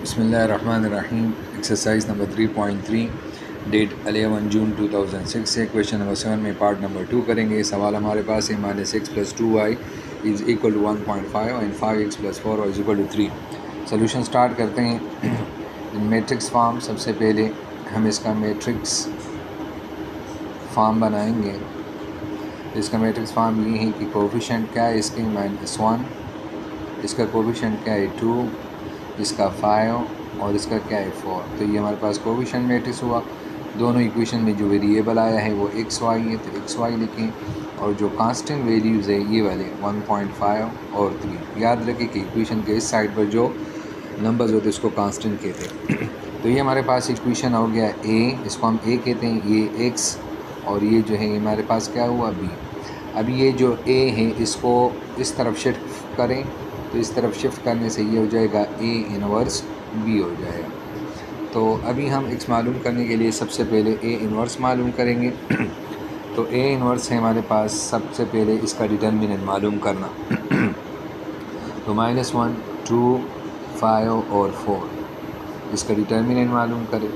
बिस्मिल्लाहिर्रहमानिर्रहीम। Exercise number 3.3 date 11 जून 2006 से question number 7 में पार्ट नंबर 2 करेंगे। सवाल हमारे पास है -x + 2y is equal to 1.5 and 5x + 4y is equal to 3। Solution start करते हैं। मैट्रिक्स फॉर्म, सबसे पहले हम इसका मैट्रिक्स फॉर्म बनाएंगे। इसका मैट्रिक्स फॉर्म ये है कि कोफिशिएंट क्या है इसके -1, इसका कोफिशिएंट क्या है 2, इसका 5 और इसका क्या है 4। तो ये हमारे पास कोफिशिएंट मैट्रिक्स हुआ। दोनों इक्वेशन में जो वेरिएबल आया है वो एक्स वाई है, तो एक्स वाई लिखें। और जो कांस्टेंट वैल्यूज़ है ये वाले 1.5 और 3। याद रखें कि इक्वेशन के इस साइड पर जो नंबर्स होते हैं उसको कांस्टेंट कहते हैं। तो ये हमारे पास इक्वेशन हो गया ए, इसको हम ए कहते हैं, ये एक्स और ये जो है हमारे पास क्या हुआ बी। अभी ये जो ए है इसको इस तरफ शिफ्ट करें, तो इस तरफ शिफ्ट करने से ये हो जाएगा ए इनवर्स बी हो जाएगा। तो अभी हम एक्स मालूम करने के लिए सबसे पहले ए इनवर्स मालूम करेंगे। तो ए इनवर्स है हमारे पास, सबसे पहले इसका डिटर्मिनेंट मालूम करना। तो -1, 2, 5 और 4 इसका डिटर्मिनेंट मालूम करें।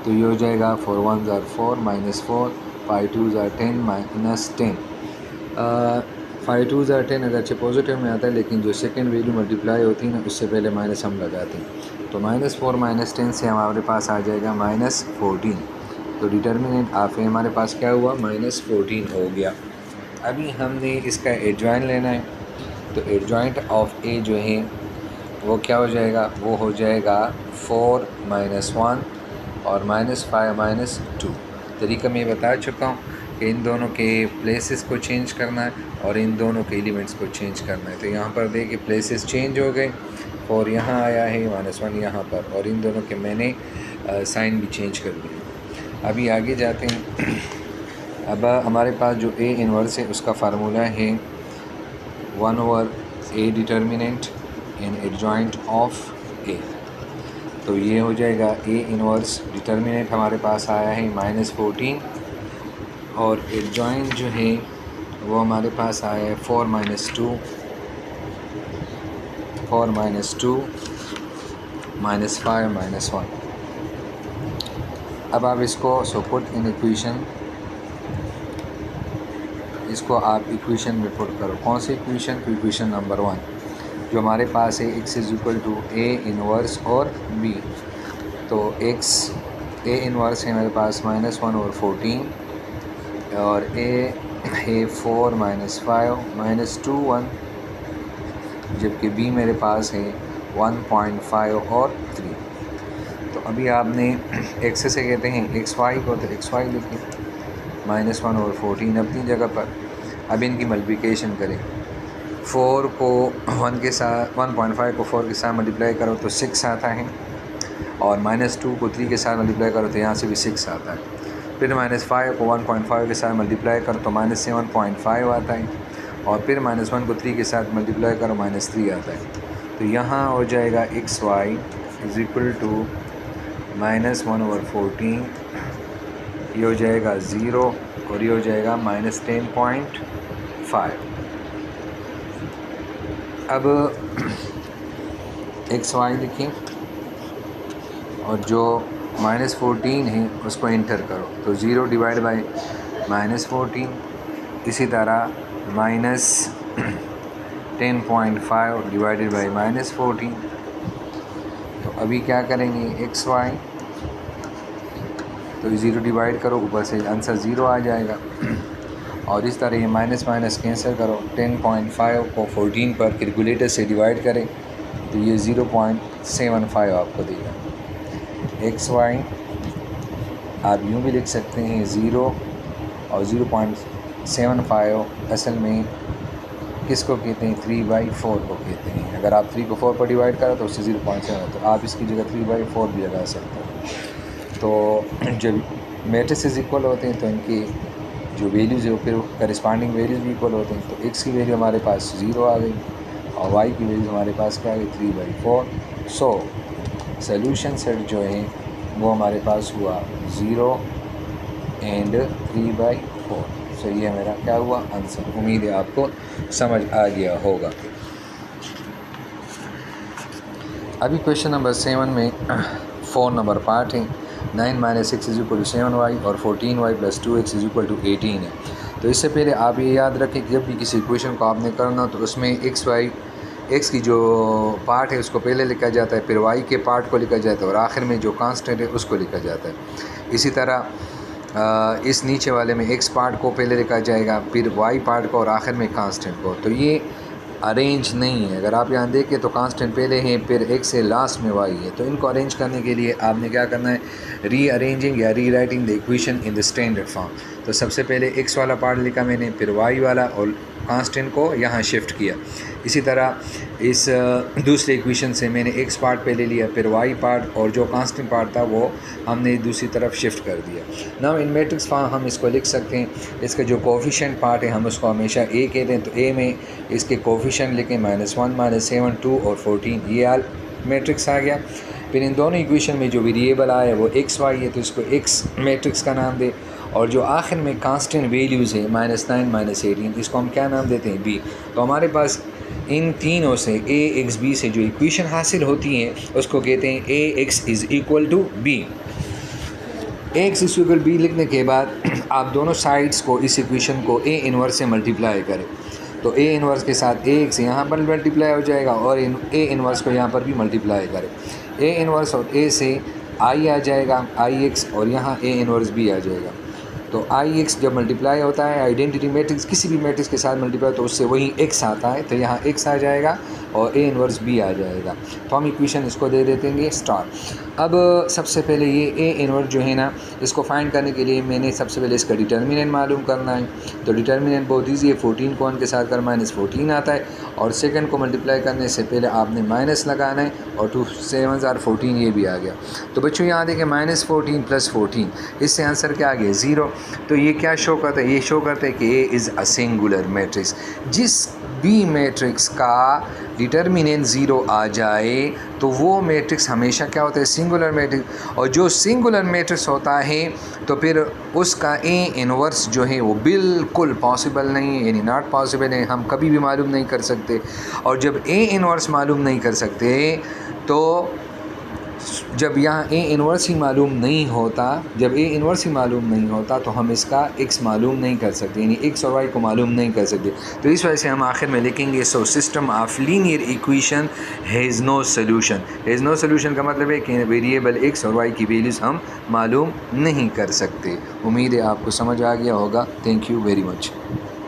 तो ये हो जाएगा 4 1s are 4 -4, 5 2s are 10 -10। 5 2s are 10 अगरचे पॉजिटिव में आता है, लेकिन जो सेकंड वैल्यू मल्टीप्लाई होती है ना उससे पहले माइनस हम लगाते हैं। तो -4 -10 से हमारे पास आ जाएगा -14। तो डिटर्मिनेंट ऑफ ए हमारे पास क्या हुआ -14 हो गया। अभी हमने इसका एडजॉइंट लेना है। तो एडजॉइंट ऑफ ए जो है वो क्या हो जाएगा, वो हो जाएगा 4 -1 और -5 -2। तरीका मैं बता चुका हूँ कि इन दोनों के प्लेसेस को चेंज करना है और इन दोनों के एलिमेंट्स को चेंज करना है। तो यहाँ पर देखिए प्लेसेस चेंज हो गए, और यहाँ आया है -1 यहाँ पर, और इन दोनों के मैंने साइन भी चेंज कर दिए। अभी आगे जाते हैं। अब हमारे पास जो ए इनवर्स है उसका फार्मूला है 1/a determinant in adjoint of A. तो ये हो जाएगा ए इनवर्स, डिटर्मिनेंट हमारे पास आया है -14 और एडजॉइंट जो है वो हमारे पास आया है 4 -2 -5 -1। अब आप इसको पुट इन इक्वेशन, इसको आप इक्वेशन में पुट करो। कौन सी इक्वेशन? इक्वेशन नंबर 1 जो हमारे पास है x is equal to a inverse और b। तो x ए इनवर्स है मेरे पास -1 और 14 और a है 4 -5 -2 1, जबकि b मेरे पास है 1.5 और 3। तो अभी आपने x से कहते हैं xy को, तो xy लिखें -1 और 14 अपनी जगह पर। अब इनकी मल्टीप्लिकेशन करें। 4 को 1 के साथ 1.5 को 4 के साथ मल्टीप्लाई करो तो 6 आता है, और -2 को 3 के साथ मल्टीप्लाई करो तो यहाँ से भी 6 आता है। फिर -5 को 1.5 के साथ मल्टीप्लाई करो तो -7.5 आता है, और फिर -1 को 3 के साथ मल्टीप्लाई करो -3 आता है। तो यहाँ हो जाएगा xy इज़ इक्वल टू -1 और 14, ये हो जाएगा 0 और ये हो जाएगा -10.5। अब xy लिखें और जो -14 है उसको इंटर करो, तो 0 डिवाइड बाई -14, इसी तरह -10.5 डिवाइडेड बाई -14। तो अभी क्या करेंगे xy, तो 0 डिवाइड करो, ऊपर से आंसर 0 आ जाएगा। और इस तरह ये माइनस माइनस कैंसिल करो। 10.5 को 14 पर कैलकुलेटर से डिवाइड करें तो ये 0.75 आपको देगा। xy आप यूँ भी लिख सकते हैं 0 और 0.75 असल में किसको कहते हैं, 3/4 को कहते हैं। अगर आप 3 को 4 पर डिवाइड करो तो उससे 0.7, तो आप इसकी जगह 3/4 भी लगा सकते हैं। तो जब मैट्रिसेस इक्वल होते हैं तो इनकी जो वैल्यूज़ है वो फिर करस्पॉन्डिंग वैल्यूज़ भी इक्वल होते हैं। तो x की वैल्यू हमारे पास 0 आ गई और y की वैल्यू हमारे पास क्या आ गई 3/4। सो सॉल्यूशन सेट जो है वो हमारे पास हुआ 0 एंड 3/4। सो ये मेरा क्या हुआ आंसर। उम्मीद है आपको समझ आ गया होगा। अभी क्वेश्चन नंबर 7 में 4 नंबर पार्ट है। 9 minus 6 is equal to 7y और 14y plus 2x is equal to 18 है। तो इससे पहले आप ये याद रखें कि जब भी किसी इक्वेशन को आपने करना तो उसमें x की जो पार्ट है उसको पहले लिखा जाता है, फिर y के पार्ट को लिखा जाता है और आखिर में जो कांस्टेंट है उसको लिखा जाता है। इसी तरह इस नीचे वाले में x पार्ट को पहले लिखा जाएगा, फिर y पार्ट को और आखिर में कांस्टेंट को। तो ये अरेंज नहीं है। अगर आप यहाँ देखें तो कांस्टेंट पहले हैं, फिर x से लास्ट में y है। तो इनको अरेंज करने के लिए आपने क्या करना है, रीअरेंजिंग या री writing the equation in the standard form. तो सबसे पहले x वाला पार्ट लिखा मैंने, फिर y वाला और कांस्टेंट को यहाँ शिफ्ट किया। इसी तरह इस दूसरे इक्वेशन से मैंने x पार्ट पहले लिया, फिर y पार्ट और जो कांस्टेंट पार्ट था वो हमने दूसरी तरफ शिफ्ट कर दिया। नाउ इन मैट्रिक्स फॉर्म हम इसको लिख सकते हैं। इसका जो कोफिशिएंट पार्ट है हम उसको हमेशा a कहते हैं, तो a में इसके कोफिशिएंट लिखें -1 -7 2 और 14। ये आल मैट्रिक्स आ गया। फिर इन दोनों इक्वेशन में जो वेरिएबल आया है वो x y है, तो इसको x मैट्रिक्स का नाम दे। और जो आखिर में कांस्टेंट वैल्यूज़ है -9 -18, इसको हम क्या नाम देते हैं, b। तो हमारे पास इन तीनों से a x b से जो इक्वेशन हासिल होती है उसको कहते हैं a x is equal to b। a x is equal b लिखने के बाद आप दोनों साइड्स को इस इक्वेशन को a इनवर्स से मल्टीप्लाई करें। तो a इनवर्स के साथ a x यहाँ पर मल्टीप्लाई हो जाएगा और a इनवर्स को यहाँ पर भी मल्टीप्लाई करें। a इनवर्स और a से i आ जाएगा i x और यहाँ a इनवर्स b आ जाएगा। तो आई एक्स जब मल्टीप्लाई होता है आइडेंटिटी मैट्रिक्स किसी भी मैट्रिक्स के साथ मल्टीप्लाई तो उससे वही एक्स आता है, तो यहाँ एक्स आ जाएगा और ए इनवर्स बी आ जाएगा। तो हम इक्वेशन इसको दे देते हैं स्टार। अब सबसे पहले ये ए इनवर्स जो है ना, इसको फाइंड करने के लिए मैंने सबसे पहले इसका डिटर्मिनेंट मालूम करना है। तो डिटर्मिनेंट बहुत ईजी है, 14 को 1 के साथ कर -14 आता है और सेकंड को मल्टीप्लाई करने से पहले आपने माइनस लगाना है और 2 7 are 14 ये भी आ गया। तो बच्चों यहाँ देखें -14 + 14, इससे आंसर क्या आ गया 0। तो ये क्या शो करता है, ये शो करता है कि A is a singular matrix. जिस बी मैट्रिक्स का डिटर्मिनेंट 0 आ जाए तो वो मैट्रिक्स हमेशा क्या होता है, सिंगुलर मैट्रिक्स। और जो सिंगुलर मैट्रिक्स होता है तो फिर उसका ए इनवर्स जो है वो बिल्कुल पॉसिबल नहीं है, यानी नॉट पॉसिबल है, हम कभी भी मालूम नहीं कर सकते। और जब ए इनवर्स मालूम नहीं कर सकते तो जब यहाँ ए इनवर्स ही मालूम नहीं होता, जब ए इनवर्स ही मालूम नहीं होता तो हम इसका x मालूम नहीं कर सकते, यानी x और y को मालूम नहीं कर सकते। तो इस वजह से हम आखिर में लिखेंगे so system of linear equation has no solution. Has no solution का मतलब है कि वेरिएबल x और y की वैल्यूज़ हम मालूम नहीं कर सकते। उम्मीद है आपको समझ आ गया होगा। Thank you very much.